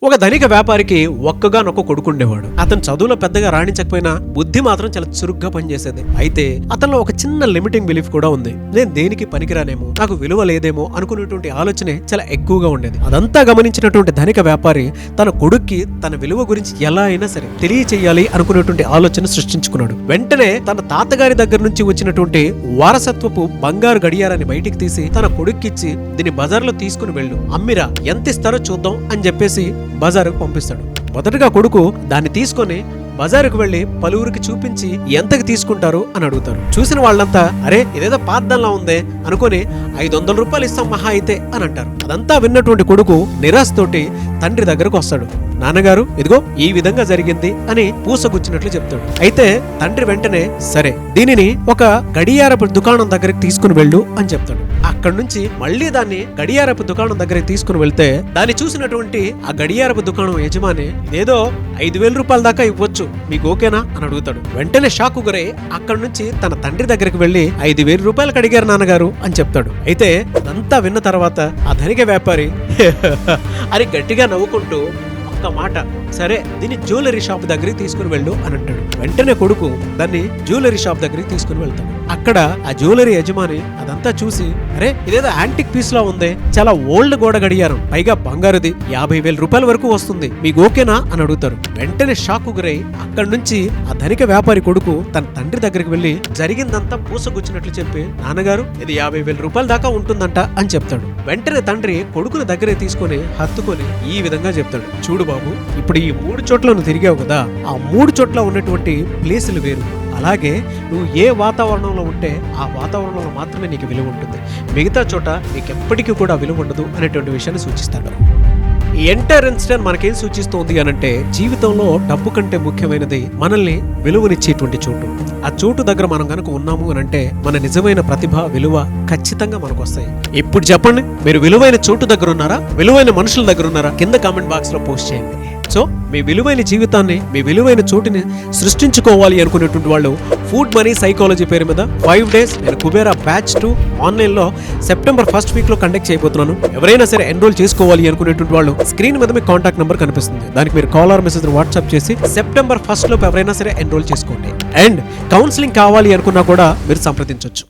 ఒక ధనిక వ్యాపారికి ఒక్కగానొక్క కొడుకుండేవాడు. అతను చదువులో పెద్దగా రాణించకపోయినా బుద్ధి మాత్రం చాలా చురుగ్గా పనిచేసేది. అయితే అతనిలో ఒక చిన్న లిమిటింగ్ బిలీఫ్ కూడా ఉంది. నేను దేనికి పనికిరానేమో, నాకు విలువ లేదేమో అనుకునేటువంటి ఆలోచనే చాలా ఎక్కువగా ఉండేది. అదంతా గమనించినటువంటి ధనిక వ్యాపారి తన కొడుక్కి తన విలువ గురించి ఎలా అయినా సరే తెలియచేయాలి అనుకునేటువంటి ఆలోచన సృష్టించుకున్నాడు. వెంటనే తన తాతగారి దగ్గర నుంచి వచ్చినటువంటి వారసత్వపు బంగారు గడియారాన్ని బయటికి తీసి తన కొడుక్కిచ్చి దీన్ని బజార్లో తీసుకుని వెళ్ళు, అమ్మిరా, ఎంత ఇస్తారో చూద్దాం అని చెప్పేసి బజారుకు పంపిస్తాడు. మొదటగా కొడుకు దాన్ని తీసుకొని బజారుకు వెళ్లి పలువురికి చూపించి ఎంతకి తీసుకుంటారు అని అడుగుతారు. చూసిన వాళ్ళంతా అరే ఇదేదో పాద్దంలా ఉందే అనుకుని 500 రూపాయలు ఇస్తాం మహా అయితే అని అంటారు. అదంతా విన్నటువంటి కొడుకు నిరాశతోటి తండ్రి దగ్గరకు వస్తాడు. నాన్నగారు ఇదిగో ఈ విధంగా జరిగింది అని పూసగుచ్చినట్లు చెప్తాడు. అయితే తండ్రి వెంటనే సరే దీనిని ఒక గడియారపు దుకాణం దగ్గరికి తీసుకుని వెళ్ళు అని చెప్తాడు. అక్కడి నుంచి మళ్లీ దాన్ని గడియారపు దుకాణం దగ్గరికి తీసుకుని వెళ్తే దాన్ని చూసినటువంటి ఆ గడియారపు దుకాణం యజమాని ఇదేదో 5,000 రూపాయల దాకా ఇవ్వచ్చు, మీకు ఓకేనా అని అడుగుతాడు. వెంటనే షాకు గురై అక్కడి నుంచి తన తండ్రి దగ్గరికి వెళ్లి 5,000 రూపాయలకు అడిగారు నాన్నగారు అని చెప్తాడు. అయితే అదంతా విన్న తర్వాత ఆ ధనిక వ్యాపారి అని గట్టిగా నవ్వుకుంటూ ఒక్క మాట సరే దీన్ని జ్యువెలరీ షాప్ దగ్గరికి తీసుకుని వెళ్ళు అని అంటాడు. వెంటనే కొడుకు దాన్ని జ్యువెలరీ షాప్ దగ్గరికి తీసుకుని వెళ్తాడు. అక్కడ ఆ జ్యువెలరీ యజమాని అదంతా చూసి అరే ఇదేదో యాంటిక్ పీస్ లా ఉంది, చాలా ఓల్డ్ గోడ గడియారం, పైగా బంగారుది, 50,000 రూపాయల వరకు వస్తుంది, మీకు ఓకేనా అని అడుగుతారు. వెంటనే షాకు గురై అక్కడి నుంచి ఆ ధనిక వ్యాపారి కొడుకు తన తండ్రి దగ్గరికి వెళ్లి జరిగిందంతా పూసగుచ్చినట్లు చెప్పి నాన్నగారు ఇది 50,000 రూపాయల దాకా ఉంటుందంట అని చెప్తాడు. వెంటనే తండ్రి కొడుకుని దగ్గరే తీసుకుని హత్తుకొని ఈ విధంగా చెప్తాడు, చూడు బాబు, ఇప్పుడు ఈ 3 చోట్ల నువ్వు తిరిగావు కదా, ఆ 3 చోట్ల ఉన్నటువంటి ప్లేసులు వేరు. అలాగే నువ్వు ఏ వాతావరణంలో ఉంటే ఆ వాతావరణంలో మాత్రమే నీకు విలువ ఉంటుంది, మిగతా చోట నీకు ఎప్పటికీ కూడా విలువ ఉండదు అనేటువంటి విషయాన్ని సూచిస్తాడు. ఈ ఎంటైర్ ఇన్సిడెంట్ మనకేం సూచిస్తోంది అనంటే జీవితంలో డబ్బు కంటే ముఖ్యమైనది మనల్ని విలువనిచ్చేటువంటి చోటు. ఆ చోటు దగ్గర మనం కనుక ఉన్నాము అనంటే మన నిజమైన ప్రతిభ, విలువ ఖచ్చితంగా మనకు వస్తాయి. ఇప్పుడు చెప్పండి, మీరు విలువైన చోటు దగ్గర ఉన్నారా, విలువైన మనుషుల దగ్గర ఉన్నారా? కింద కామెంట్ బాక్స్ లో పోస్ట్ చేయండి. సో మీ విలువైన జీవితాన్ని, మీ విలువైన చోటుని సృష్టించుకోవాలి అనుకునేటువంటి వాళ్ళు ఫుడ్ మనీ సైకాలజీ పేరు మీద 5 days నేను కుబేరా బ్యాచ్ 2 ఆన్లైన్ లో సెప్టెంబర్ 1st వీక్ లో కండక్ట్ చేయబోతున్నాను. ఎవరైనా సరే ఎన్రోల్ చేసుకోవాలి అనుకునేటువంటి వాళ్ళు స్క్రీన్ మీద మీ కాంటాక్ట్ నెంబర్ కనిపిస్తుంది, దానికి మీరు కాల్ ఆర్ మెసేజ్ వాట్సాప్ చేసి సెప్టెంబర్ 1st లోపు ఎవరైనా సరే ఎన్రోల్ చేసుకోండి. అండ్ కౌన్సిలింగ్ కావాలి అనుకున్నా కూడా మీరు సంప్రదించవచ్చు.